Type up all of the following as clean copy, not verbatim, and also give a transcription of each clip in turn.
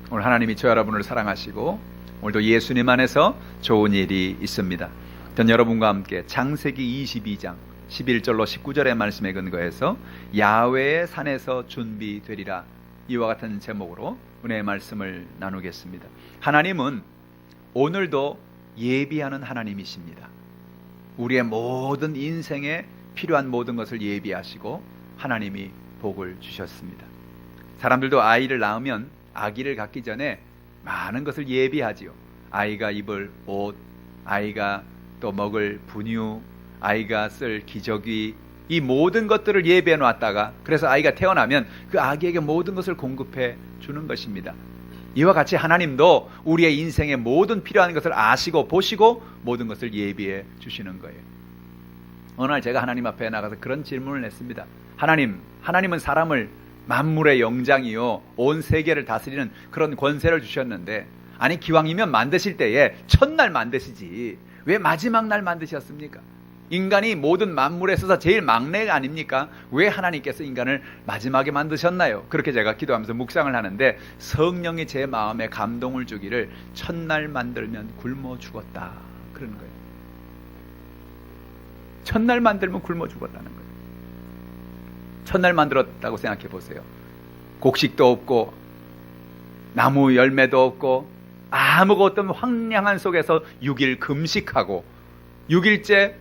오늘 하나님이 저 여러분을 사랑하시고 오늘도 예수님 안에서 좋은 일이 있습니다. 전 여러분과 함께 창세기 22장 11절로 19절의 말씀에 근거해서 야훼의 산에서 준비되리라, 이와 같은 제목으로 은혜의 말씀을 나누겠습니다. 하나님은 오늘도 예비하는 하나님이십니다. 우리의 모든 인생에 필요한 모든 것을 예비하시고 하나님이 복을 주셨습니다. 사람들도 아이를 낳으면 아기를 갖기 전에 많은 것을 예비하지요. 아이가 입을 옷, 아이가 또 먹을 분유, 아이가 쓸 기저귀, 이 모든 것들을 예비해 놨다가 그래서 아이가 태어나면 그 아기에게 모든 것을 공급해 주는 것입니다. 이와 같이 하나님도 우리의 인생의 모든 필요한 것을 아시고 보시고 모든 것을 예비해 주시는 거예요. 어느 날 제가 하나님 앞에 나가서 그런 질문을 했습니다. 하나님은 사람을 만물의 영장이요 온 세계를 다스리는 그런 권세를 주셨는데, 아니 기왕이면 만드실 때에 첫날 만드시지 왜 마지막 날 만드셨습니까? 인간이 모든 만물에 있어서 제일 막내가 아닙니까? 왜 하나님께서 인간을 마지막에 만드셨나요? 그렇게 제가 기도하면서 묵상을 하는데 성령이 제 마음에 감동을 주기를 첫날 만들면 굶어 죽었다 그러는 거예요. 첫날 만들면 굶어 죽었다는 거예요. 첫날 만들었다고 생각해 보세요. 곡식도 없고 나무 열매도 없고 아무것도 없는 황량한 속에서 6일 금식하고 6일째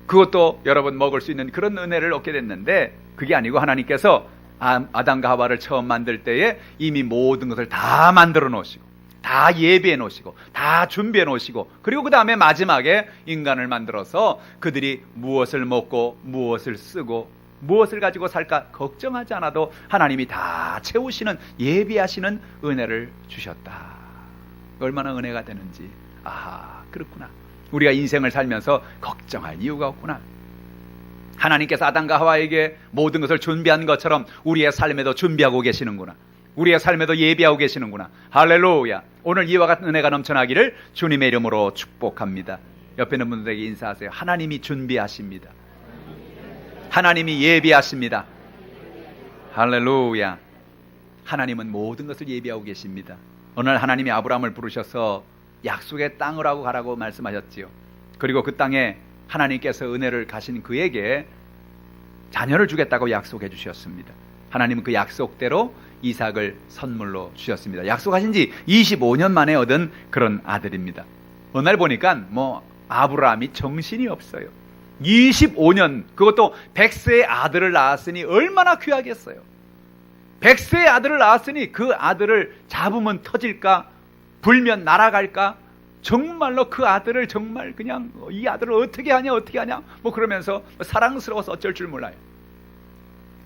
그것도 여러분 먹을 수 있는 그런 은혜를 얻게 됐는데, 그게 아니고 하나님께서 아담과 하와를 처음 만들 때에 이미 모든 것을 다 만들어 놓으시고 다 예비해 놓으시고 다 준비해 놓으시고, 그리고 그 다음에 마지막에 인간을 만들어서 그들이 무엇을 먹고 무엇을 쓰고 무엇을 가지고 살까 걱정하지 않아도 하나님이 다 채우시는 예비하시는 은혜를 주셨다. 얼마나 은혜가 되는지. 그렇구나. 우리가 인생을 살면서 걱정할 이유가 없구나. 하나님께서 아담과 하와에게 모든 것을 준비한 것처럼 우리의 삶에도 준비하고 계시는구나. 우리의 삶에도 예비하고 계시는구나. 할렐루야. 오늘 이와 같은 은혜가 넘쳐나기를 주님의 이름으로 축복합니다. 옆에 있는 분들에게 인사하세요. 하나님이 준비하십니다. 하나님이 예비하십니다. 할렐루야. 하나님은 모든 것을 예비하고 계십니다. 어느 날 하나님이 아브라함을 부르셔서 약속의 땅으로 가라고 말씀하셨지요. 그리고 그 땅에 하나님께서 은혜를 가신 그에게 자녀를 주겠다고 약속해 주셨습니다. 하나님은 그 약속대로 이삭을 선물로 주셨습니다. 약속하신 지 25년 만에 얻은 그런 아들입니다. 어느 날 보니까 아브라함이 정신이 없어요. 25년, 그것도 100세의 아들을 낳았으니 얼마나 귀하겠어요. 100세의 아들을 낳았으니 그 아들을 잡으면 터질까, 불면 날아갈까, 정말로 그 아들을 정말 그냥 이 아들을 어떻게 하냐 그러면서 사랑스러워서 어쩔 줄 몰라요.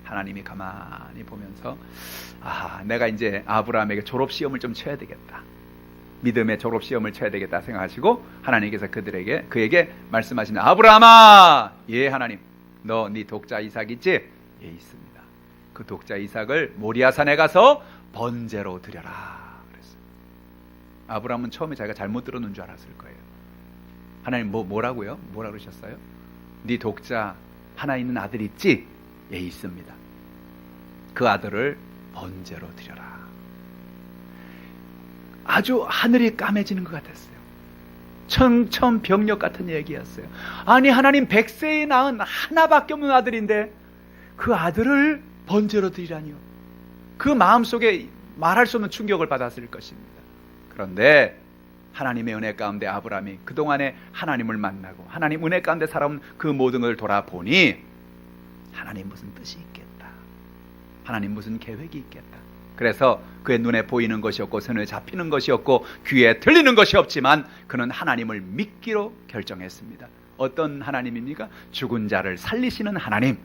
하나님이 가만히 보면서 내가 이제 아브라함에게 졸업시험을 좀 쳐야 되겠다, 믿음의 졸업시험을 쳐야 되겠다 생각하시고 하나님께서 그에게 말씀하시는, 아브라함아, 예 하나님, 너 네 독자 이삭 있지? 예 있습니다. 그 독자 이삭을 모리아산에 가서 번제로 드려라 그랬어요. 아브라함은 처음에 자기가 잘못 들었는 줄 알았을 거예요. 하나님 뭐라고요? 뭐라 그러셨어요? 네 독자 하나 있는 아들 있지? 예 있습니다. 그 아들을 번제로 드려라. 아주 하늘이 까매지는 것 같았어요. 청천벽력 같은 얘기였어요. 아니 하나님 100세에 낳은 하나밖에 없는 아들인데 그 아들을 번제로 드리라니요. 그 마음속에 말할 수 없는 충격을 받았을 것입니다. 그런데 하나님의 은혜 가운데 아브라함이 그동안에 하나님을 만나고 하나님 은혜 가운데 살아온 그 모든 걸 돌아보니 하나님 무슨 뜻이 있겠다, 하나님 무슨 계획이 있겠다. 그래서 그의 눈에 보이는 것이 없고 손에 잡히는 것이 없고 귀에 들리는 것이 없지만 그는 하나님을 믿기로 결정했습니다. 어떤 하나님입니까? 죽은 자를 살리시는 하나님.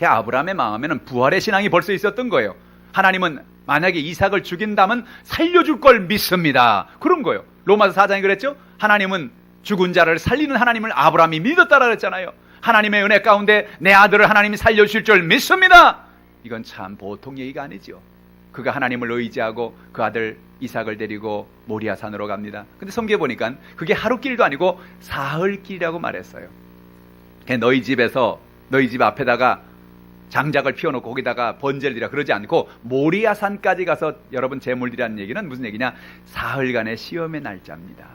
아브라함의 마음에는 부활의 신앙이 벌써 있었던 거예요. 하나님은 만약에 이삭을 죽인다면 살려줄 걸 믿습니다, 그런 거예요. 로마서 4장이 그랬죠. 하나님은 죽은 자를 살리는 하나님을 아브라함이 믿었다라 그랬잖아요. 하나님의 은혜 가운데 내 아들을 하나님이 살려주실 줄 믿습니다. 이건 참 보통 얘기가 아니죠. 그가 하나님을 의지하고 그 아들 이삭을 데리고 모리아산으로 갑니다. 근데 성경에 보니까 그게 하루길도 아니고 사흘길이라고 말했어요. 너희 집 앞에다가 장작을 피워놓고 거기다가 번제를 드리라 그러지 않고 모리아산까지 가서 여러분 제물 드리라는 얘기는 무슨 얘기냐? 사흘간의 시험의 날짜입니다.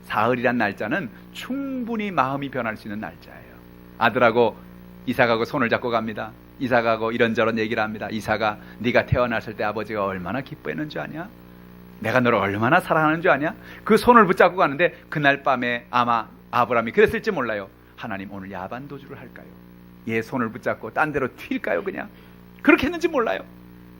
사흘이란 날짜는 충분히 마음이 변할 수 있는 날짜예요. 아들하고 이삭하고 손을 잡고 갑니다. 이삭하고 이런저런 얘기를 합니다. 이삭아, 네가 태어났을 때 아버지가 얼마나 기뻐했는 줄 아냐? 내가 너를 얼마나 사랑하는 줄 아냐? 그 손을 붙잡고 가는데 그날 밤에 아마 아브라함이 그랬을지 몰라요. 하나님 오늘 야반 도주를 할까요? 얘 손을 붙잡고 딴 데로 튈까요? 그냥 그렇게 했는지 몰라요.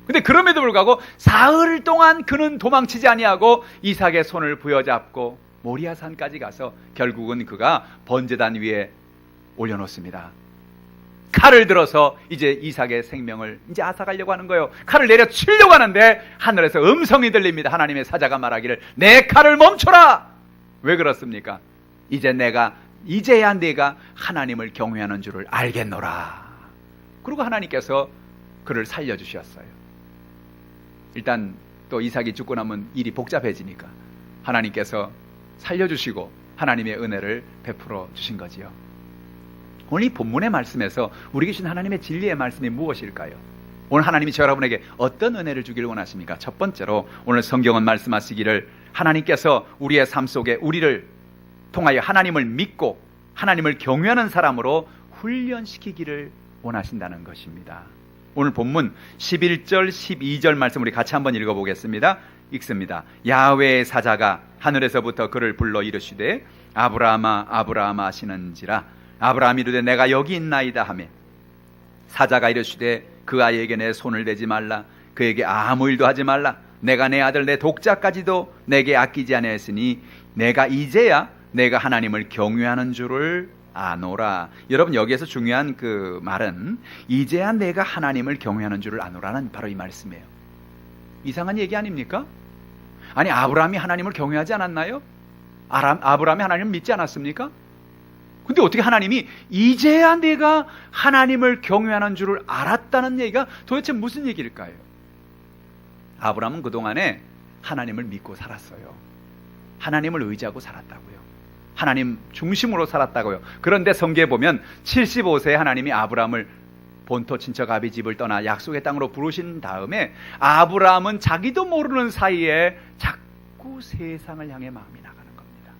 근데 그럼에도 불구하고 사흘 동안 그는 도망치지 아니하고 이삭의 손을 부여잡고 모리아산까지 가서 결국은 그가 번제단 위에 올려놓습니다. 칼을 들어서 이제 이삭의 생명을 이제 앗아가려고 하는 거예요. 칼을 내려치려고 하는데 하늘에서 음성이 들립니다. 하나님의 사자가 말하기를 내 칼을 멈춰라. 왜 그렇습니까? 이제야 내가 하나님을 경외하는 줄을 알겠노라. 그리고 하나님께서 그를 살려주셨어요. 일단 또 이삭이 죽고 나면 일이 복잡해지니까 하나님께서 살려주시고 하나님의 은혜를 베풀어 주신 거지요. 오늘 이 본문의 말씀에서 우리에게 주신 하나님의 진리의 말씀이 무엇일까요? 오늘 하나님이 저 여러분에게 어떤 은혜를 주기를 원하십니까? 첫 번째로 오늘 성경은 말씀하시기를 하나님께서 우리의 삶 속에 우리를 통하여 하나님을 믿고 하나님을 경외하는 사람으로 훈련시키기를 원하신다는 것입니다. 오늘 본문 11절 12절 말씀 우리 같이 한번 읽어보겠습니다. 읽습니다. 야훼의 사자가 하늘에서부터 그를 불러 이르시되 아브라함아 아브라함아 하시는지라. 아브라함이 이르되 내가 여기 있나이다 하매 사자가 이르시되 그 아이에게 내 손을 대지 말라. 그에게 아무 일도 하지 말라. 내가 내 아들 내 독자까지도 내게 아끼지 아니하였으니 내가 이제야 내가 하나님을 경외하는 줄을 아노라. 여러분 여기에서 중요한 그 말은 이제야 내가 하나님을 경외하는 줄을 아노라는 바로 이 말씀이에요. 이상한 얘기 아닙니까? 아니 아브라함이 하나님을 경외하지 않았나요? 아브라함이 하나님을 믿지 않았습니까? 근데 어떻게 하나님이 이제야 내가 하나님을 경외하는 줄을 알았다는 얘기가 도대체 무슨 얘기일까요? 아브라함은 그동안에 하나님을 믿고 살았어요. 하나님을 의지하고 살았다고요. 하나님 중심으로 살았다고요. 그런데 성경에 보면 75세에 하나님이 아브라함을 본토 친척 아비 집을 떠나 약속의 땅으로 부르신 다음에 아브라함은 자기도 모르는 사이에 자꾸 세상을 향해 마음이 나가는 겁니다.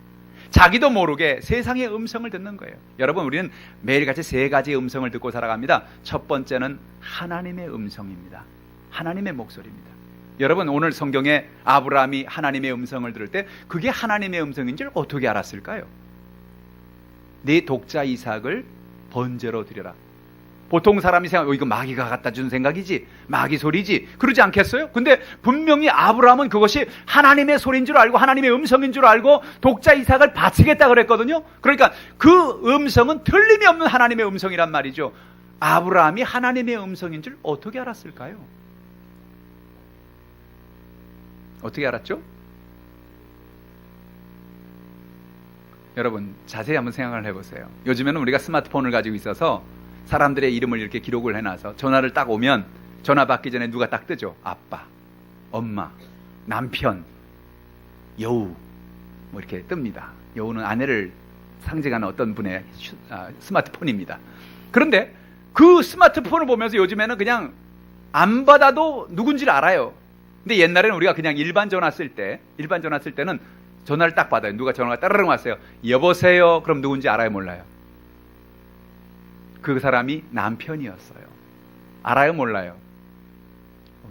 자기도 모르게 세상의 음성을 듣는 거예요. 여러분 우리는 매일같이 세 가지의 음성을 듣고 살아갑니다. 첫 번째는 하나님의 음성입니다. 하나님의 목소리입니다. 여러분 오늘 성경에 아브라함이 하나님의 음성을 들을 때 그게 하나님의 음성인 줄 어떻게 알았을까요? 네 독자 이삭을 번제로 드려라. 보통 사람이 생각, 이거 마귀가 갖다 준 생각이지, 마귀 소리지, 그러지 않겠어요? 근데 분명히 아브라함은 그것이 하나님의 소리인 줄 알고 하나님의 음성인 줄 알고 독자 이삭을 바치겠다 그랬거든요. 그러니까 그 음성은 틀림이 없는 하나님의 음성이란 말이죠. 아브라함이 하나님의 음성인 줄 어떻게 알았을까요? 어떻게 알았죠? 여러분 자세히 한번 생각을 해보세요. 요즘에는 우리가 스마트폰을 가지고 있어서 사람들의 이름을 이렇게 기록을 해놔서 전화를 딱 오면 전화 받기 전에 누가 딱 뜨죠. 아빠, 엄마, 남편, 여우 뭐 이렇게 뜹니다. 여우는 아내를 상징하는 어떤 분의 스마트폰입니다. 그런데 그 스마트폰을 보면서 요즘에는 그냥 안 받아도 누군지를 알아요. 근데 옛날에는 우리가 그냥 일반 전화 쓸 때는 전화를 딱 받아요. 누가 전화가 따르릉 왔어요. 여보세요. 그럼 누군지 알아요, 몰라요? 그 사람이 남편이었어요. 알아요, 몰라요?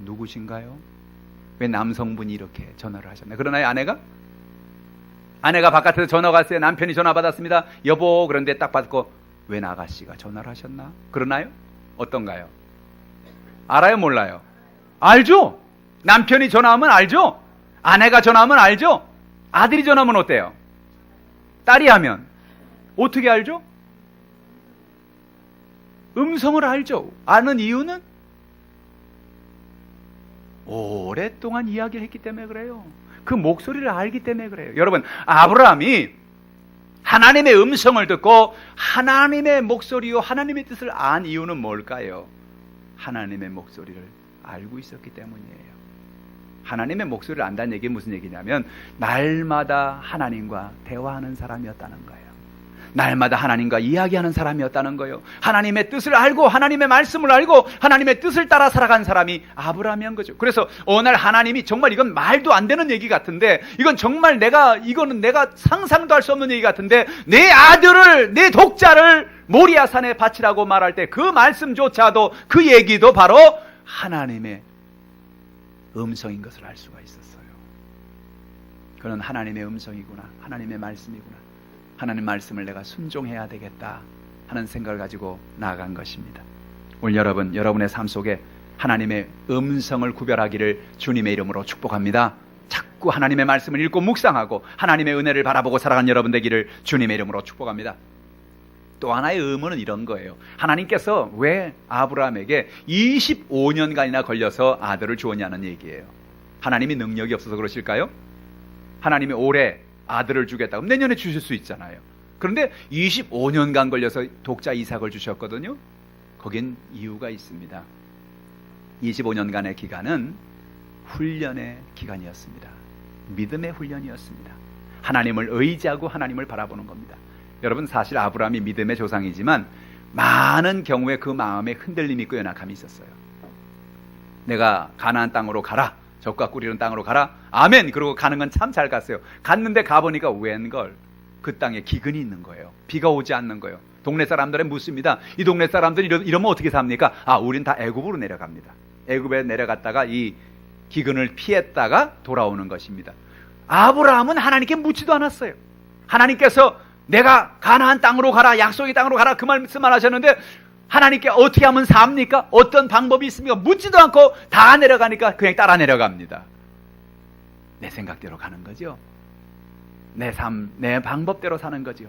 누구신가요? 왜 남성분이 이렇게 전화를 하셨나요? 그러나요, 아내가 바깥에서 전화가 왔어요. 남편이 전화 받았습니다. 여보. 그런데 딱 받고 왜 아가씨가 전화를 하셨나? 그러나요? 어떤가요? 알아요, 몰라요? 알죠? 남편이 전화하면 알죠? 아내가 전화하면 알죠? 아들이 전화하면 어때요? 딸이 하면 어떻게 알죠? 음성을 알죠. 아는 이유는 오랫동안 이야기를 했기 때문에 그래요. 그 목소리를 알기 때문에 그래요. 여러분 아브라함이 하나님의 음성을 듣고 하나님의 목소리요 하나님의 뜻을 안 이유는 뭘까요? 하나님의 목소리를 알고 있었기 때문이에요. 하나님의 목소리를 안다는 얘기는 무슨 얘기냐면 날마다 하나님과 대화하는 사람이었다는 거예요. 날마다 하나님과 이야기하는 사람이었다는 거예요. 하나님의 뜻을 알고 하나님의 말씀을 알고 하나님의 뜻을 따라 살아간 사람이 아브라함이란 거죠. 그래서 어느 날 하나님이 정말 이건 말도 안 되는 얘기 같은데, 이건 정말 이거는 내가 상상도 할 수 없는 얘기 같은데, 내 아들을, 내 독자를 모리아 산에 바치라고 말할 때 그 말씀조차도, 그 얘기도 바로 하나님의 음성인 것을 알 수가 있었어요. 그는 하나님의 음성이구나, 하나님의 말씀이구나, 하나님 말씀을 내가 순종해야 되겠다 하는 생각을 가지고 나아간 것입니다. 오늘 여러분의 삶 속에 하나님의 음성을 구별하기를 주님의 이름으로 축복합니다. 자꾸 하나님의 말씀을 읽고 묵상하고 하나님의 은혜를 바라보고 살아가는 여러분 되기를 주님의 이름으로 축복합니다. 또 하나의 의문은 이런 거예요. 하나님께서 왜 아브라함에게 25년간이나 걸려서 아들을 주었냐는 얘기예요. 하나님이 능력이 없어서 그러실까요? 하나님이 올해 아들을 주겠다, 그럼 내년에 주실 수 있잖아요. 그런데 25년간 걸려서 독자 이삭을 주셨거든요. 거긴 이유가 있습니다. 25년간의 기간은 훈련의 기간이었습니다. 믿음의 훈련이었습니다. 하나님을 의지하고 하나님을 바라보는 겁니다. 여러분, 사실 아브라함이 믿음의 조상이지만 많은 경우에 그 마음에 흔들림이 있고 연약함이 있었어요. 내가 가나안 땅으로 가라, 젖과 꿀 이는 땅으로 가라, 아멘. 그러고 가는 건 참 잘 갔어요. 갔는데 가보니까 웬걸, 그 땅에 기근이 있는 거예요. 비가 오지 않는 거예요. 동네 사람들은 묻습니다. 이 동네 사람들이 이러면 어떻게 삽니까? 우린 다 애굽으로 내려갑니다. 애굽에 내려갔다가 이 기근을 피했다가 돌아오는 것입니다. 아브라함은 하나님께 묻지도 않았어요. 하나님께서 내가 가나안 땅으로 가라, 약속의 땅으로 가라, 그 말씀만 하셨는데 하나님께 어떻게 하면 삽니까? 어떤 방법이 있습니까? 묻지도 않고 다 내려가니까 그냥 따라 내려갑니다. 내 생각대로 가는 거죠. 내 삶, 내 방법대로 사는 거죠.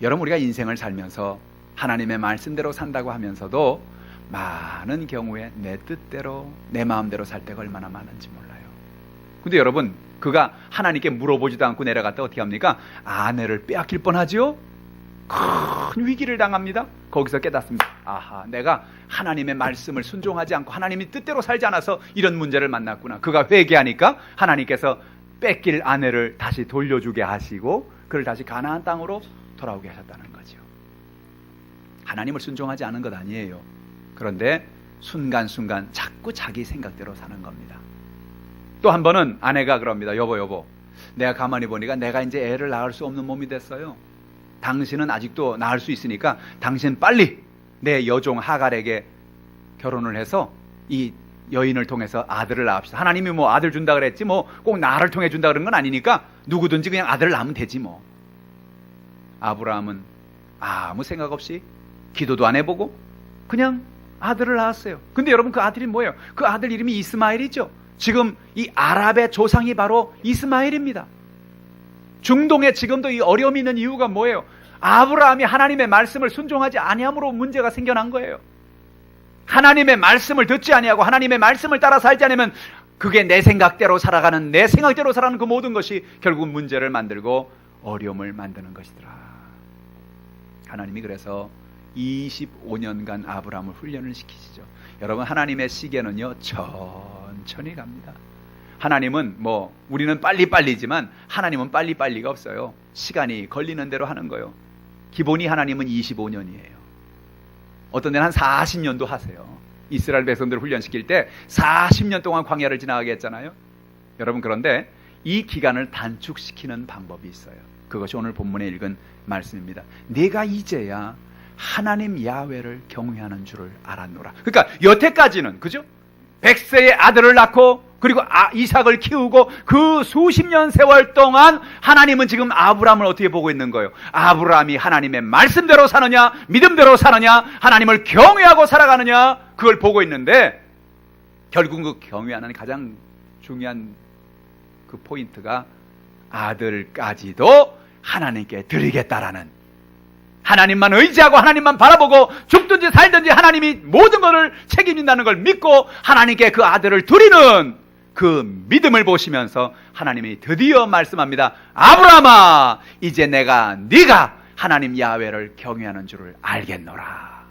여러분, 우리가 인생을 살면서 하나님의 말씀대로 산다고 하면서도 많은 경우에 내 뜻대로, 내 마음대로 살 때가 얼마나 많은지 몰라요. 근데 여러분, 그가 하나님께 물어보지도 않고 내려갔다 어떻게 합니까? 아내를 빼앗길 뻔하죠? 큰 위기를 당합니다. 거기서 깨닫습니다. 아하, 내가 하나님의 말씀을 순종하지 않고 하나님의 뜻대로 살지 않아서 이런 문제를 만났구나. 그가 회개하니까 하나님께서 뺏길 아내를 다시 돌려주게 하시고 그를 다시 가나안 땅으로 돌아오게 하셨다는 거죠. 하나님을 순종하지 않은 것 아니에요. 그런데 순간순간 자꾸 자기 생각대로 사는 겁니다. 또 한 번은 아내가 그럽니다. 여보, 내가 가만히 보니까 내가 이제 애를 낳을 수 없는 몸이 됐어요. 당신은 아직도 낳을 수 있으니까 당신 빨리 내 여종 하갈에게 결혼을 해서 이 여인을 통해서 아들을 낳읍시다. 하나님이 뭐 아들 준다 그랬지 뭐 꼭 나를 통해 준다 그런 건 아니니까 누구든지 그냥 아들을 낳으면 되지 뭐. 아브라함은 아무 생각 없이 기도도 안 해보고 그냥 아들을 낳았어요. 근데 여러분, 그 아들이 뭐예요? 그 아들 이름이 이스마엘이죠. 지금 이 아랍의 조상이 바로 이스마엘입니다. 중동에 지금도 이 어려움이 있는 이유가 뭐예요? 아브라함이 하나님의 말씀을 순종하지 아니함으로 문제가 생겨난 거예요. 하나님의 말씀을 듣지 아니하고 하나님의 말씀을 따라 살지 않으면 그게 내 생각대로 살아가는, 내 생각대로 살아가는 그 모든 것이 결국 문제를 만들고 어려움을 만드는 것이더라. 하나님이 그래서 25년간 아브라함을 훈련을 시키시죠. 여러분, 하나님의 시계는요 천천히 갑니다. 하나님은 뭐 우리는 빨리빨리지만 하나님은 빨리빨리가 없어요. 시간이 걸리는 대로 하는 거예요. 기본이 하나님은 25년이에요. 어떤 데는 한 40년도 하세요. 이스라엘 백성들을 훈련시킬 때 40년 동안 광야를 지나가게 했잖아요. 여러분, 그런데 이 기간을 단축시키는 방법이 있어요. 그것이 오늘 본문에 읽은 말씀입니다. 내가 이제야 하나님 야훼를 경외하는 줄을 알았노라. 그러니까 여태까지는, 그죠? 100세의 아들을 낳고 그리고 이삭을 키우고 그 수십 년 세월 동안 하나님은 지금 아브라함을 어떻게 보고 있는 거예요? 아브라함이 하나님의 말씀대로 사느냐, 믿음대로 사느냐, 하나님을 경외하고 살아가느냐, 그걸 보고 있는데 결국 그 경외하는 가장 중요한 그 포인트가 아들까지도 하나님께 드리겠다라는, 하나님만 의지하고 하나님만 바라보고 죽든지 살든지 하나님이 모든 것을 책임진다는 걸 믿고 하나님께 그 아들을 드리는 그 믿음을 보시면서 하나님이 드디어 말씀합니다. 아브라함아, 이제 네가 하나님 야훼를 경외하는 줄을 알겠노라.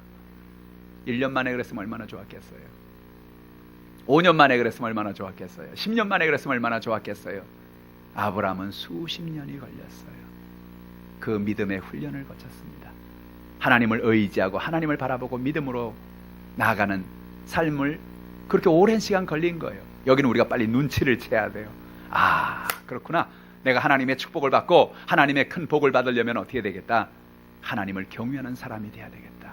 1년 만에 그랬으면 얼마나 좋았겠어요. 5년 만에 그랬으면 얼마나 좋았겠어요. 10년 만에 그랬으면 얼마나 좋았겠어요. 아브라함은 수십 년이 걸렸어요. 그 믿음의 훈련을 거쳤습니다. 하나님을 의지하고 하나님을 바라보고 믿음으로 나아가는 삶을 그렇게 오랜 시간 걸린 거예요. 여기는 우리가 빨리 눈치를 채야 돼요. 아, 그렇구나. 내가 하나님의 축복을 받고 하나님의 큰 복을 받으려면 어떻게 되겠다? 하나님을 경외하는 사람이 돼야 되겠다.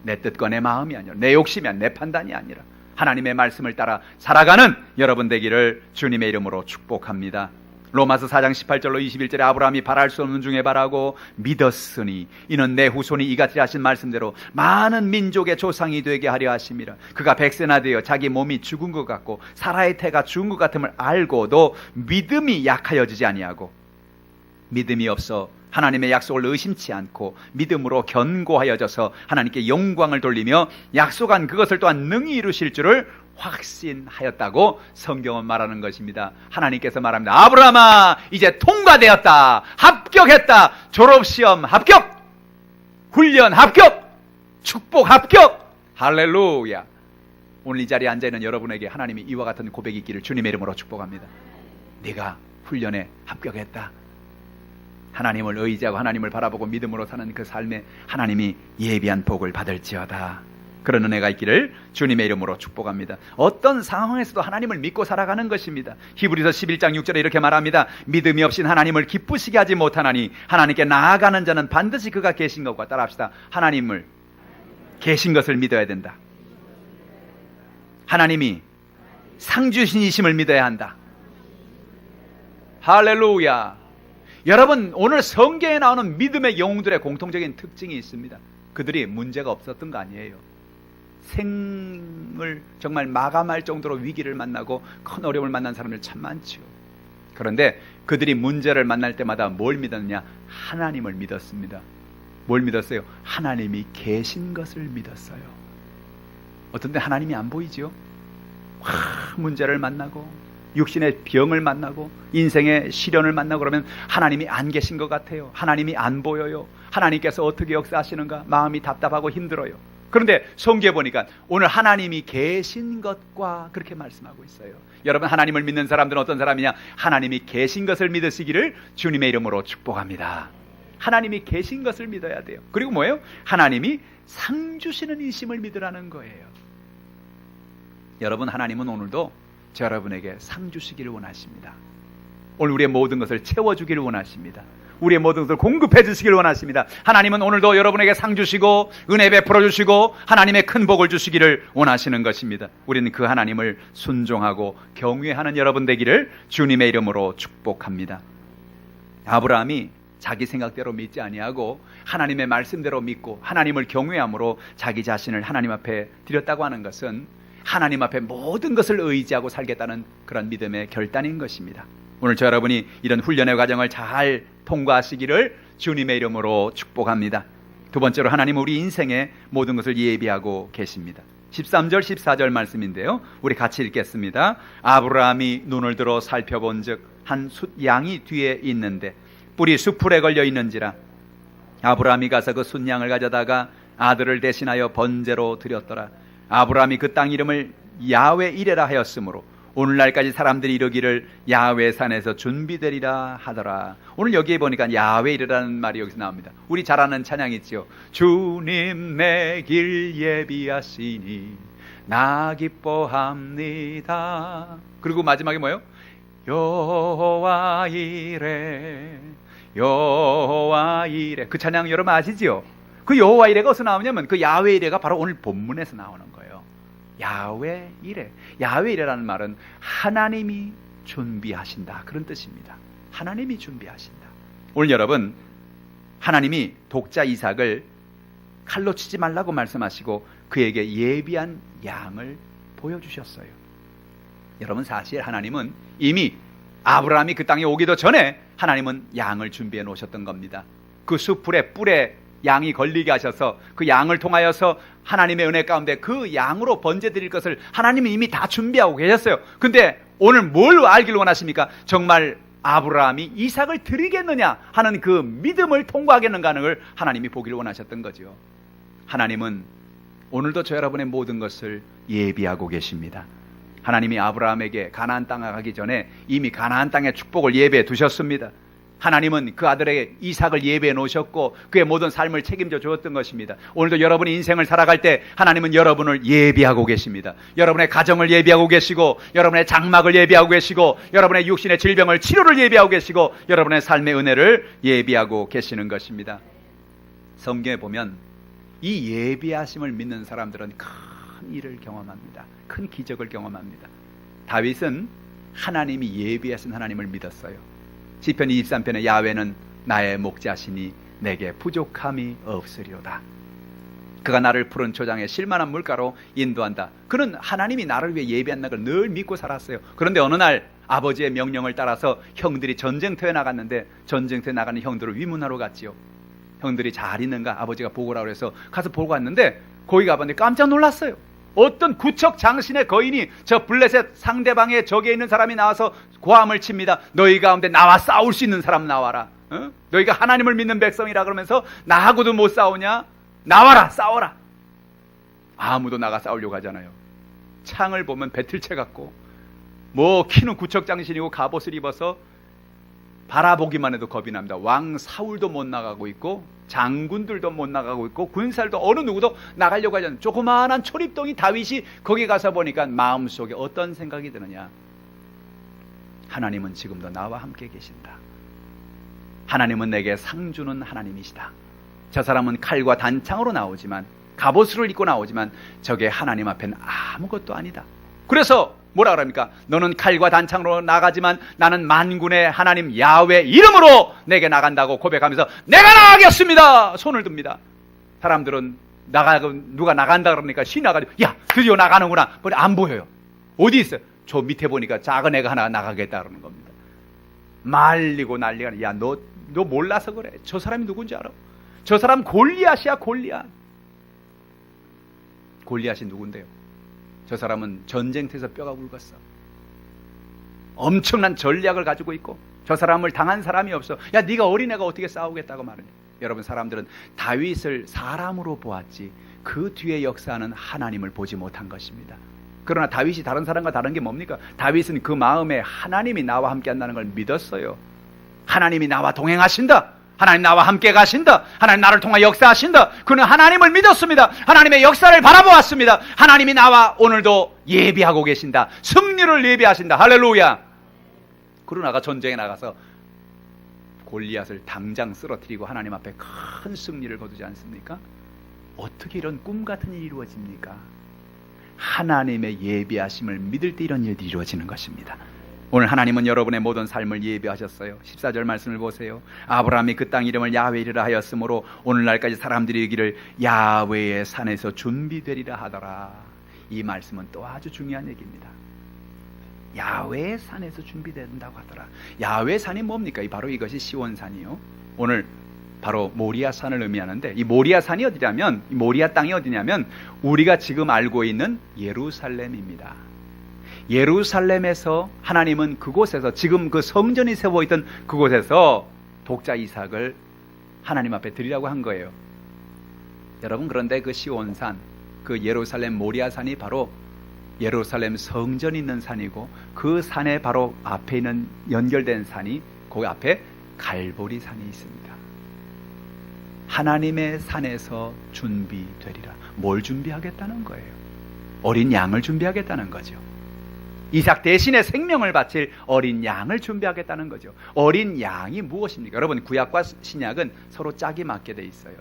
내 뜻과 내 마음이 아니라, 내 욕심이 아니라, 내 판단이 아니라 하나님의 말씀을 따라 살아가는 여러분 되기를 주님의 이름으로 축복합니다. 로마서 4장 18절로 21절에 아브라함이 바랄 수 없는 중에 바라고 믿었으니 이는 내 후손이 이같이 하신 말씀대로 많은 민족의 조상이 되게 하려 하심이라. 그가 백세나 되어 자기 몸이 죽은 것 같고 사라의 태가 죽은 것 같음을 알고도 믿음이 약하여지지 아니하고 믿음이 없어 하나님의 약속을 의심치 않고 믿음으로 견고하여져서 하나님께 영광을 돌리며 약속한 그것을 또한 능히 이루실 줄을 확신하였다고 성경은 말하는 것입니다. 하나님께서 말합니다. 아브라함아, 이제 통과되었다. 합격했다. 졸업시험 합격, 훈련 합격, 축복 합격. 할렐루야. 오늘 이 자리에 앉아있는 여러분에게 하나님이 이와 같은 고백이 있기를 주님의 이름으로 축복합니다. 네가 훈련에 합격했다. 하나님을 의지하고 하나님을 바라보고 믿음으로 사는 그 삶에 하나님이 예비한 복을 받을지어다. 그런 은혜가 있기를 주님의 이름으로 축복합니다. 어떤 상황에서도 하나님을 믿고 살아가는 것입니다. 히브리서 11장 6절에 이렇게 말합니다. 믿음이 없인 하나님을 기쁘시게 하지 못하나니 하나님께 나아가는 자는 반드시 그가 계신 것과, 따라합시다, 하나님을 계신 것을 믿어야 된다. 하나님이 상주신이심을 믿어야 한다. 할렐루야. 여러분, 오늘 성경에 나오는 믿음의 영웅들의 공통적인 특징이 있습니다. 그들이 문제가 없었던 거 아니에요. 생을 정말 마감할 정도로 위기를 만나고 큰 어려움을 만난 사람들 참 많죠. 그런데 그들이 문제를 만날 때마다 뭘 믿었느냐? 하나님을 믿었습니다. 뭘 믿었어요? 하나님이 계신 것을 믿었어요. 어떤 때 하나님이 안 보이죠? 문제를 만나고 육신의 병을 만나고 인생의 시련을 만나고 그러면 하나님이 안 계신 것 같아요. 하나님이 안 보여요. 하나님께서 어떻게 역사하시는가? 마음이 답답하고 힘들어요. 그런데 성경에 보니까 오늘 하나님이 계신 것과 그렇게 말씀하고 있어요. 여러분, 하나님을 믿는 사람들은 어떤 사람이냐? 하나님이 계신 것을 믿으시기를 주님의 이름으로 축복합니다. 하나님이 계신 것을 믿어야 돼요. 그리고 뭐예요? 하나님이 상 주시는 이심을 믿으라는 거예요. 여러분, 하나님은 오늘도 저 여러분에게 상 주시기를 원하십니다. 오늘 우리의 모든 것을 채워주기를 원하십니다. 우리의 모든 것을 공급해 주시기를 원하십니다. 하나님은 오늘도 여러분에게 상 주시고 은혜 베풀어 주시고 하나님의 큰 복을 주시기를 원하시는 것입니다. 우리는 그 하나님을 순종하고 경외하는 여러분 되기를 주님의 이름으로 축복합니다. 아브라함이 자기 생각대로 믿지 아니하고 하나님의 말씀대로 믿고 하나님을 경외함으로 자기 자신을 하나님 앞에 드렸다고 하는 것은 하나님 앞에 모든 것을 의지하고 살겠다는 그런 믿음의 결단인 것입니다. 오늘 저 여러분이 이런 훈련의 과정을 잘 통과하시기를 주님의 이름으로 축복합니다. 두 번째로 하나님은 우리 인생의 모든 것을 예비하고 계십니다. 13절 14절 말씀인데요, 우리 같이 읽겠습니다. 아브라함이 눈을 들어 살펴본 즉 한 숫양이 뒤에 있는데 뿔이 숫풀에 걸려 있는지라. 아브라함이 가서 그 숫양을 가져다가 아들을 대신하여 번제로 드렸더라. 아브라함이 그 땅 이름을 야훼 이레라 하였으므로 오늘날까지 사람들이 이르기를 야훼 산에서 준비되리라 하더라. 오늘 여기에 보니까 야훼 이레라는 말이 여기서 나옵니다. 우리 잘 아는 찬양 있지요. 주님 내 길 예비하시니 나 기뻐합니다. 그리고 마지막에 뭐예요? 여호와 이레 여호와 이레. 그 찬양 여러분 아시지요? 그 여호와 이레가 어디서 나오냐면 그 야훼 이레가 바로 오늘 본문에서 나오는 거예요. 야훼 이레. 야훼 이레라는 말은 하나님이 준비하신다, 그런 뜻입니다. 하나님이 준비하신다. 오늘 여러분, 하나님이 독자 이삭을 칼로 치지 말라고 말씀하시고 그에게 예비한 양을 보여주셨어요. 여러분, 사실 하나님은 이미 아브라함이 그 땅에 오기도 전에 하나님은 양을 준비해 놓으셨던 겁니다. 그 숫풀에 뿔에 양이 걸리게 하셔서 그 양을 통하여서 하나님의 은혜 가운데 그 양으로 번제 드릴 것을 하나님이 이미 다 준비하고 계셨어요. 근데 오늘 뭘 알길 원하십니까? 정말 아브라함이 이삭을 드리겠느냐 하는 그 믿음을 통과하겠는가 하는 걸 하나님이 보기를 원하셨던 거죠. 하나님은 오늘도 저 여러분의 모든 것을 예비하고 계십니다. 하나님이 아브라함에게 가나안 땅에 가기 전에 이미 가나안 땅의 축복을 예배해 두셨습니다. 하나님은 그 아들에게 이삭을 예배해 놓으셨고 그의 모든 삶을 책임져 주었던 것입니다. 오늘도 여러분이 인생을 살아갈 때 하나님은 여러분을 예비하고 계십니다. 여러분의 가정을 예비하고 계시고, 여러분의 장막을 예비하고 계시고, 여러분의 육신의 질병을 치료를 예비하고 계시고, 여러분의 삶의 은혜를 예비하고 계시는 것입니다. 성경에 보면 이 예비하심을 믿는 사람들은 큰 일을 경험합니다. 큰 기적을 경험합니다. 다윗은 하나님이 예비하신 하나님을 믿었어요. 시편 23편에 야훼는 나의 목자시니 내게 부족함이 없으리로다. 그가 나를 푸른 초장에 쉴만한 물가로 인도한다. 그는 하나님이 나를 위해 예비한 걸 늘 믿고 살았어요. 그런데 어느 날 아버지의 명령을 따라서 형들이 전쟁터에 나갔는데, 전쟁터에 나가는 형들을 위문하러 갔지요. 형들이 잘 있는가 아버지가 보고 오라고 해서 가서 보고 왔는데, 거기 가봤는데 깜짝 놀랐어요. 어떤 구척 장신의 거인이 저 블레셋 상대방의 적에 있는 사람이 나와서 고함을 칩니다. 너희 가운데 나와 싸울 수 있는 사람 나와라. 너희가 하나님을 믿는 백성이라 그러면서 나하고도 못 싸우냐? 나와라, 싸워라. 아무도 나가 싸우려고 하잖아요. 창을 보면 배틀채 같고, 뭐 키는 구척 장신이고 갑옷을 입어서 바라보기만 해도 겁이 납니다. 왕 사울도 못 나가고 있고, 장군들도 못 나가고 있고, 군사들도 어느 누구도 나가려고 하지 않는 조그마한 초립동이 다윗이 거기 가서 보니까 마음속에 어떤 생각이 드느냐? 하나님은 지금도 나와 함께 계신다. 하나님은 내게 상 주는 하나님이시다. 저 사람은 칼과 단창으로 나오지만, 갑옷을 입고 나오지만 저게 하나님 앞엔 아무것도 아니다. 그래서 뭐라 그럽니까? 너는 칼과 단창으로 나가지만 나는 만군의 하나님 야훼 이름으로 내게 나간다고 고백하면서 내가 나가겠습니다. 손을 듭니다. 사람들은 누가 나간다 그러니까 신이 나가지고 야 드디어 나가는구나. 안 보여요. 어디 있어요? 저 밑에 보니까 작은 애가 하나 나가겠다 그러는 겁니다. 말리고 난리가. 야 너 몰라서 그래. 저 사람이 누군지 알아? 저 사람 골리앗이야. 골리앗이 누군데요? 저 사람은 전쟁터에서 뼈가 굵었어. 엄청난 전략을 가지고 있고, 저 사람을 당한 사람이 없어. 야 네가 어린애가 어떻게 싸우겠다고 말하냐. 여러분, 사람들은 다윗을 사람으로 보았지 그 뒤에 역사하는 하나님을 보지 못한 것입니다. 그러나 다윗이 다른 사람과 다른 게 뭡니까? 다윗은 그 마음에 하나님이 나와 함께 한다는 걸 믿었어요. 하나님이 나와 동행하신다. 하나님 나와 함께 가신다. 하나님 나를 통해 역사하신다. 그는 하나님을 믿었습니다. 하나님의 역사를 바라보았습니다. 하나님이 나와 오늘도 예비하고 계신다. 승리를 예비하신다. 할렐루야. 그러나가 전쟁에 나가서 골리앗을 당장 쓰러뜨리고 하나님 앞에 큰 승리를 거두지 않습니까? 어떻게 이런 꿈 같은 일이 이루어집니까? 하나님의 예비하심을 믿을 때 이런 일이 이루어지는 것입니다. 오늘 하나님은 여러분의 모든 삶을 예비하셨어요. 14절 말씀을 보세요. 아브라함이 그 땅 이름을 야훼이라 하였으므로 오늘날까지 사람들이 이르기를 야훼의 산에서 준비되리라 하더라. 이 말씀은 또 아주 중요한 얘기입니다. 야훼의 산에서 준비된다고 하더라. 야훼 산이 뭡니까? 바로 이것이 시온산이요. 오늘 바로 모리아산을 의미하는데, 이 모리아산이 어디냐면, 이 모리아 땅이 어디냐면 우리가 지금 알고 있는 예루살렘입니다. 예루살렘에서 하나님은 그곳에서, 지금 그 성전이 세워있던 그곳에서 독자 이삭을 하나님 앞에 드리라고 한 거예요. 여러분, 그런데 그 시온산, 그 예루살렘 모리아산이 바로 예루살렘 성전이 있는 산이고, 그 산에 바로 앞에 있는 연결된 산이, 그 앞에 갈보리 산이 있습니다. 하나님의 산에서 준비되리라. 뭘 준비하겠다는 거예요? 어린 양을 준비하겠다는 거죠. 이삭 대신에 생명을 바칠 어린 양을 준비하겠다는 거죠. 어린 양이 무엇입니까? 여러분, 구약과 신약은 서로 짝이 맞게 돼 있어요.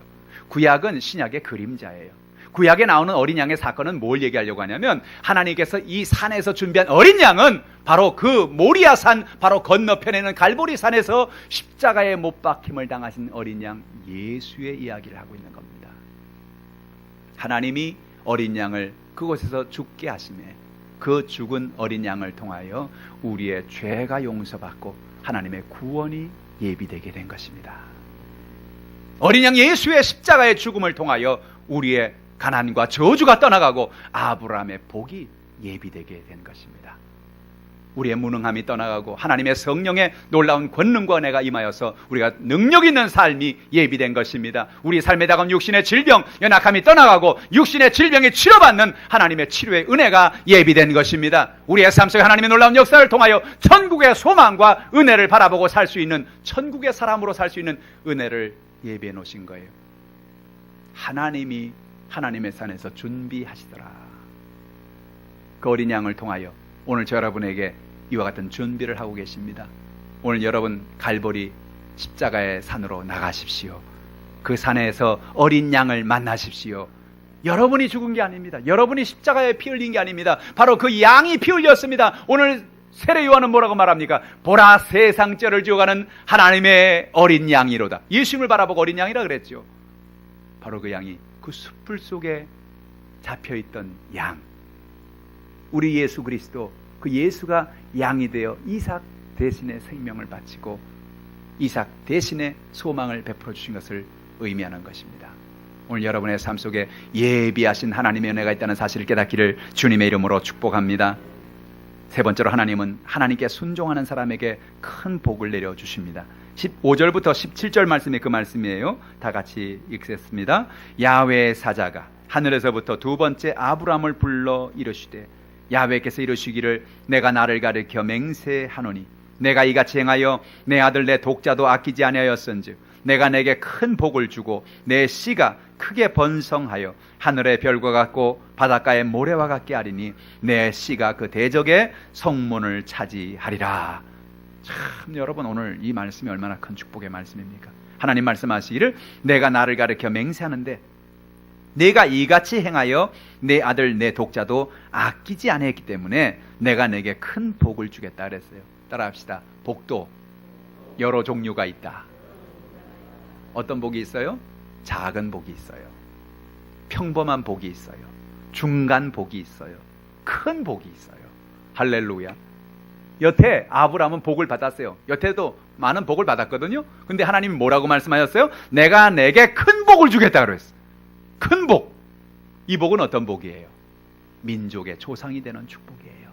구약은 신약의 그림자예요. 구약에 나오는 어린 양의 사건은 뭘 얘기하려고 하냐면, 하나님께서 이 산에서 준비한 어린 양은 바로 그 모리아산, 바로 건너편에 있는 갈보리산에서 십자가에 못 박힘을 당하신 어린 양 예수의 이야기를 하고 있는 겁니다. 하나님이 어린 양을 그곳에서 죽게 하심에 그 죽은 어린 양을 통하여 우리의 죄가 용서받고 하나님의 구원이 예비되게 된 것입니다. 어린 양 예수의 십자가의 죽음을 통하여 우리의 가난과 저주가 떠나가고 아브라함의 복이 예비되게 된 것입니다. 우리의 무능함이 떠나가고 하나님의 성령의 놀라운 권능과 은혜가 임하여서 우리가 능력 있는 삶이 예비된 것입니다. 우리 삶에 다가온 육신의 질병, 연약함이 떠나가고 육신의 질병이 치료받는 하나님의 치료의 은혜가 예비된 것입니다. 우리의 삶 속에 하나님의 놀라운 역사를 통하여 천국의 소망과 은혜를 바라보고 살 수 있는, 천국의 사람으로 살 수 있는 은혜를 예비해 놓으신 거예요. 하나님이 하나님의 산에서 준비하시더라. 그 어린 양을 통하여 오늘 저 여러분에게 이와 같은 준비를 하고 계십니다. 오늘 여러분 갈보리 십자가의 산으로 나가십시오. 그 산에서 어린 양을 만나십시오. 여러분이 죽은 게 아닙니다. 여러분이 십자가에 피 흘린 게 아닙니다. 바로 그 양이 피 흘렸습니다. 오늘 세례 요한은 뭐라고 말합니까? 보라, 세상 죄를 지어가는 하나님의 어린 양이로다. 예수님을 바라보고 어린 양이라 그랬죠. 바로 그 양이 그 숯불 속에 잡혀있던 양, 우리 예수 그리스도, 그 예수가 양이 되어 이삭 대신에 생명을 바치고 이삭 대신에 소망을 베풀어 주신 것을 의미하는 것입니다. 오늘 여러분의 삶 속에 예비하신 하나님의 은혜가 있다는 사실을 깨닫기를 주님의 이름으로 축복합니다. 세 번째로 하나님은 하나님께 순종하는 사람에게 큰 복을 내려주십니다. 15절부터 17절 말씀이 그 말씀이에요. 다 같이 읽겠습니다. 야훼의 사자가 하늘에서부터 두 번째 아브라함을 불러 이르시되 야훼께서 이르시기를 내가 나를 가리켜 맹세하노니 내가 이같이 행하여 내 아들 내 독자도 아끼지 아니하였은즉 내가 내게 큰 복을 주고 내 씨가 크게 번성하여 하늘의 별과 같고 바닷가의 모래와 같게 하리니 내 씨가 그 대적의 성문을 차지하리라. 참 여러분, 오늘 이 말씀이 얼마나 큰 축복의 말씀입니까? 하나님 말씀하시기를 내가 나를 가리켜 맹세하는데 내가 이같이 행하여 내 아들 내 독자도 아끼지 아니했기 때문에 내가 내게 큰 복을 주겠다 그랬어요. 따라합시다. 복도 여러 종류가 있다. 어떤 복이 있어요? 작은 복이 있어요. 평범한 복이 있어요. 중간 복이 있어요. 큰 복이 있어요. 할렐루야. 여태 아브라함은 복을 받았어요. 여태도 많은 복을 받았거든요. 근데 하나님이 뭐라고 말씀하셨어요? 내가 내게 큰 복을 주겠다 그랬어요. 큰 복. 이 복은 어떤 복이에요? 민족의 조상이 되는 축복이에요.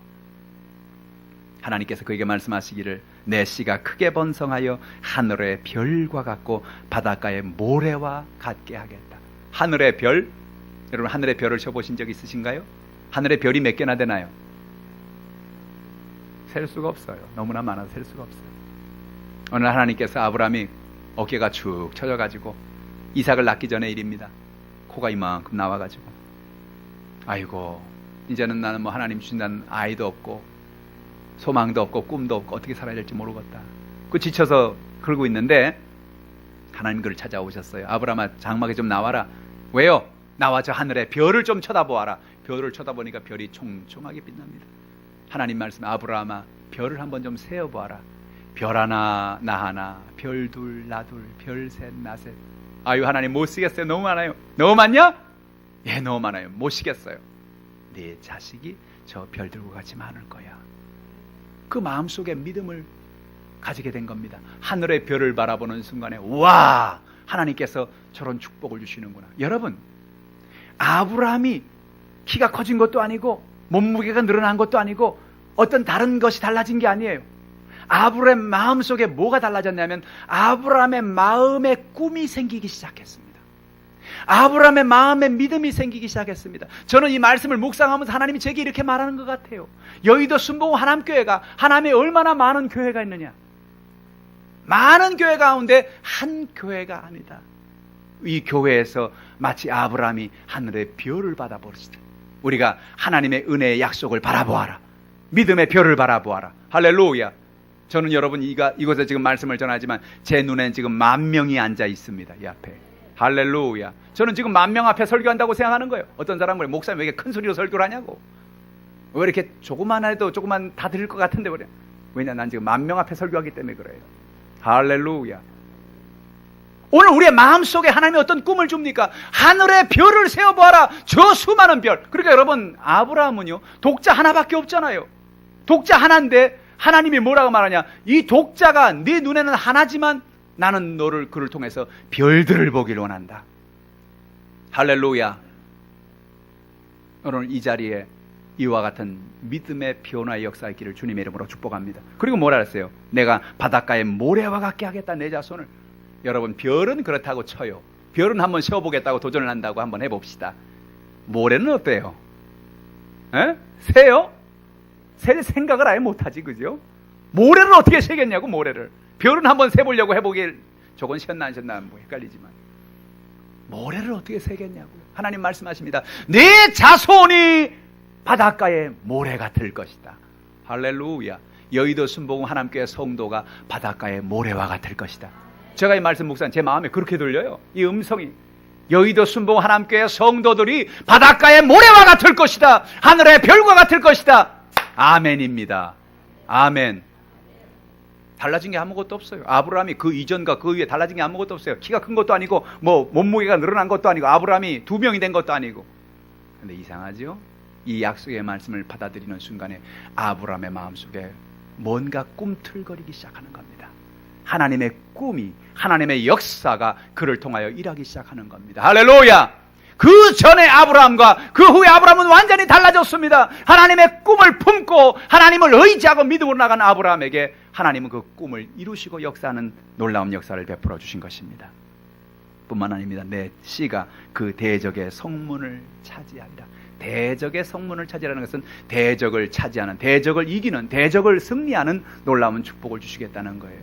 하나님께서 그에게 말씀하시기를 내 씨가 크게 번성하여 하늘의 별과 같고 바닷가의 모래와 같게 하겠다. 하늘의 별, 여러분 하늘의 별을 쳐보신 적 있으신가요? 하늘의 별이 몇 개나 되나요? 셀 수가 없어요. 너무나 많아서 셀 수가 없어요. 오늘 하나님께서 아브라함이 어깨가 축 처져가지고 이삭을 낳기 전의 일입니다. 코가 이만큼 나와가지고 아이고 이제는 나는 뭐 하나님 주신다는 아이도 없고 소망도 없고 꿈도 없고 어떻게 살아야 될지 모르겠다. 그 지쳐서 그러고 있는데 하나님 그를 찾아오셨어요. 아브라함아 장막에 좀 나와라. 왜요? 나와 저 하늘의 별을 좀 쳐다보아라. 별을 쳐다보니까 별이 총총하게 빛납니다. 하나님 말씀에 아브라함아 별을 한번 좀 세어보아라. 별 하나 나 하나 별 둘 나 둘 별 셋 나 셋. 아유 하나님 못 쓰겠어요. 너무 많아요. 너무 많냐? 예 너무 많아요. 못 쓰겠어요. 네 자식이 저 별들과 같이 많을 거야. 그 마음속에 믿음을 가지게 된 겁니다. 하늘의 별을 바라보는 순간에 와 하나님께서 저런 축복을 주시는구나. 여러분 아브라함이 키가 커진 것도 아니고 몸무게가 늘어난 것도 아니고 어떤 다른 것이 달라진 게 아니에요. 아브라함의 마음속에 뭐가 달라졌냐면 아브라함의 마음에 꿈이 생기기 시작했습니다. 아브라함의 마음에 믿음이 생기기 시작했습니다. 저는 이 말씀을 묵상하면서 하나님이 제게 이렇게 말하는 것 같아요. 여의도 순복음 하남교회가 하나님의 얼마나 많은 교회가 있느냐. 많은 교회 가운데 한 교회가 아니다. 이 교회에서 마치 아브라함이 하늘의 별을 바라보시듯 우리가 하나님의 은혜의 약속을 바라보아라. 믿음의 별을 바라보아라. 할렐루야. 저는 여러분 이곳에 지금 말씀을 전하지만 제 눈엔 지금 10,000명이 앉아 있습니다. 이 앞에. 할렐루야. 저는 지금 10,000명 앞에 설교한다고 생각하는 거예요. 어떤 사람은 그래, 목사님 왜 이렇게 큰 소리로 설교를 하냐고. 왜 이렇게 조금만 해도 조금만 다 들을 것 같은데 그래. 왜냐 난 지금 10,000명 앞에 설교하기 때문에 그래요. 할렐루야. 오늘 우리의 마음속에 하나님이 어떤 꿈을 줍니까? 하늘의 별을 세어보아라. 저 수많은 별. 그러니까 여러분 아브라함은요 독자 하나밖에 없잖아요. 독자 하나인데 하나님이 뭐라고 말하냐. 이 독자가 네 눈에는 하나지만 나는 그를 통해서 별들을 보기를 원한다. 할렐루야. 오늘 이 자리에 이와 같은 믿음의 변화의 역사의 길을 주님의 이름으로 축복합니다. 그리고 뭐라 했어요? 내가 바닷가의 모래와 같게 하겠다 내 자손을. 여러분, 별은 그렇다고 쳐요. 별은 한번 세워보겠다고 도전을 한다고 한번 해봅시다. 모래는 어때요? 에? 새요? 셀 생각을 아예 못하지, 그죠? 모래를 어떻게 세겠냐고, 모래를. 별은 한번 세보려고 해보길, 저건 셨나 안 셨나 뭐 헷갈리지만 모래를 어떻게 세겠냐고요. 하나님 말씀하십니다. 내 자손이 바닷가의 모래가 될 것이다. 할렐루야. 여의도 순복음 하나님교회 성도가 바닷가의 모래와 같을 것이다. 제가 이 말씀 묵상 제 마음에 그렇게 들려요. 이 음성이 여의도 순복음 하나님교회 성도들이 바닷가의 모래와 같을 것이다. 하늘의 별과 같을 것이다. 아멘입니다. 아멘. 달라진 게 아무것도 없어요. 아브라함이 그 이전과 그 이후에 달라진 게 아무것도 없어요. 키가 큰 것도 아니고 뭐 몸무게가 늘어난 것도 아니고 아브라함이 2명이 된 것도 아니고. 근데 이상하죠? 이 약속의 말씀을 받아들이는 순간에 아브라함의 마음속에 뭔가 꿈틀거리기 시작하는 겁니다. 하나님의 꿈이, 하나님의 역사가 그를 통하여 일하기 시작하는 겁니다. 할렐루야. 그 전에 아브라함과 그 후에 아브라함은 완전히 달라졌습니다. 하나님의 꿈을 품고 하나님을 의지하고 믿음으로 나간 아브라함에게 하나님은 그 꿈을 이루시고 역사하는 놀라운 역사를 베풀어 주신 것입니다. 뿐만 아닙니다. 내 씨가 그 대적의 성문을 차지하리라. 대적의 성문을 차지하는 것은 대적을 차지하는, 대적을 이기는, 대적을 승리하는 놀라운 축복을 주시겠다는 거예요.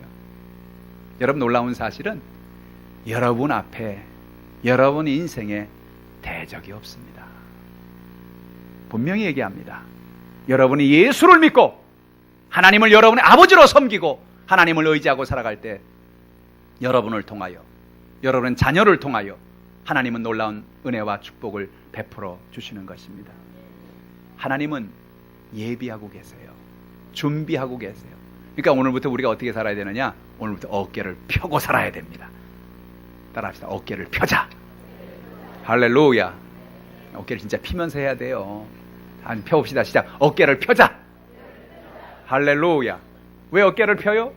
여러분, 놀라운 사실은 여러분 앞에, 여러분 인생에 대적이 없습니다. 분명히 얘기합니다. 여러분이 예수를 믿고 하나님을 여러분의 아버지로 섬기고 하나님을 의지하고 살아갈 때 여러분을 통하여, 여러분의 자녀를 통하여 하나님은 놀라운 은혜와 축복을 베풀어 주시는 것입니다. 하나님은 예비하고 계세요. 준비하고 계세요. 그러니까 오늘부터 우리가 어떻게 살아야 되느냐? 오늘부터 어깨를 펴고 살아야 됩니다. 따라합시다. 어깨를 펴자. 할렐루야. 어깨를 진짜 피면서 해야 돼요. 한 펴봅시다. 시작. 어깨를 펴자. 할렐루야. 왜 어깨를 펴요?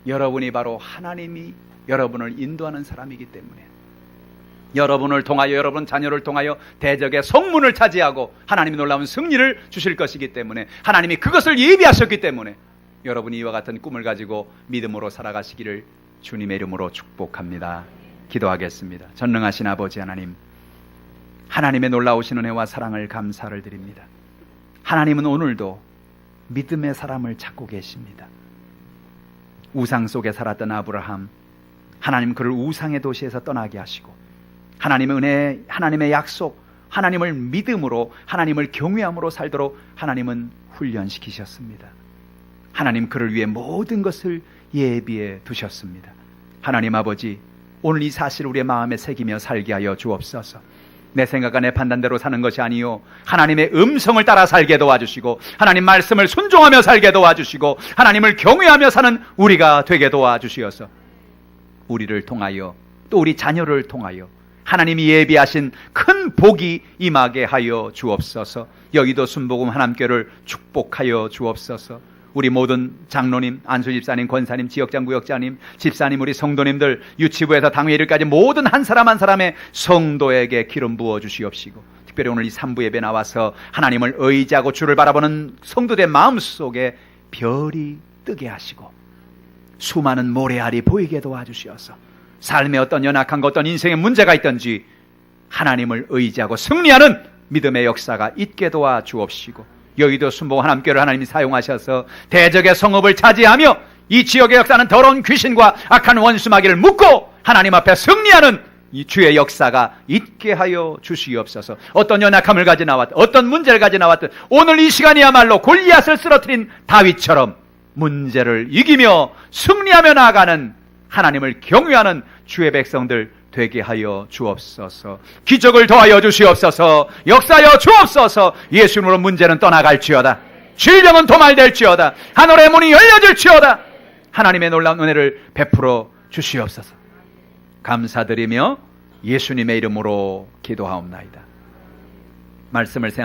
여러분이 바로 하나님이 여러분을 인도하는 사람이기 때문에, 여러분을 통하여, 여러분 자녀를 통하여 대적의 성문을 차지하고 하나님이 놀라운 승리를 주실 것이기 때문에, 하나님이 그것을 예비하셨기 때문에 여러분이 이와 같은 꿈을 가지고 믿음으로 살아가시기를 주님의 이름으로 축복합니다. 기도하겠습니다. 전능하신 아버지 하나님, 하나님의 놀라우신 은혜와 사랑을 감사를 드립니다. 하나님은 오늘도 믿음의 사람을 찾고 계십니다. 우상 속에 살았던 아브라함, 하나님 그를 우상의 도시에서 떠나게 하시고 하나님의 은혜, 하나님의 약속, 하나님을 믿음으로, 하나님을 경외함으로 살도록 하나님은 훈련시키셨습니다. 하나님 그를 위해 모든 것을 예비해 두셨습니다. 하나님 아버지, 오늘 이 사실을 우리의 마음에 새기며 살게 하여 주옵소서. 내 생각과 내 판단대로 사는 것이 아니요, 하나님의 음성을 따라 살게 도와주시고 하나님 말씀을 순종하며 살게 도와주시고 하나님을 경외하며 사는 우리가 되게 도와주시어서 우리를 통하여, 또 우리 자녀를 통하여 하나님이 예비하신 큰 복이 임하게 하여 주옵소서. 여의도 순복음 하나님교회를 축복하여 주옵소서. 우리 모든 장로님, 안수 집사님, 권사님, 지역장 구역장님, 집사님, 우리 성도님들, 유치부에서 당회일까지 모든 한 사람 한 사람의 성도에게 기름 부어 주시옵시고, 특별히 오늘 이 3부 예배 나와서 하나님을 의지하고 주를 바라보는 성도들 마음속에 별이 뜨게 하시고 수많은 모래알이 보이게 도와주시어서 삶의 어떤 연약한 것, 어떤 인생의 문제가 있든지 하나님을 의지하고 승리하는 믿음의 역사가 있게 도와주옵시고, 여의도 순복음 하나님교회를 하나님이 사용하셔서 대적의 성읍을 차지하며 이 지역의 역사는 더러운 귀신과 악한 원수 마귀를 묶고 하나님 앞에 승리하는 이 주의 역사가 있게 하여 주시옵소서. 어떤 연약함을 가져 나왔든, 어떤 문제를 가져 나왔든, 오늘 이 시간이야말로 골리앗을 쓰러뜨린 다윗처럼 문제를 이기며 승리하며 나아가는, 하나님을 경외하는 주의 백성들 되게 하여 주옵소서. 기적을 더하여 주시옵소서. 역사하여 주옵소서. 예수님으로 문제는 떠나갈지어다. 질병은 도말될지어다. 하늘의 문이 열려질지어다. 하나님의 놀라운 은혜를 베풀어 주시옵소서. 감사드리며 예수님의 이름으로 기도하옵나이다. 말씀을 생각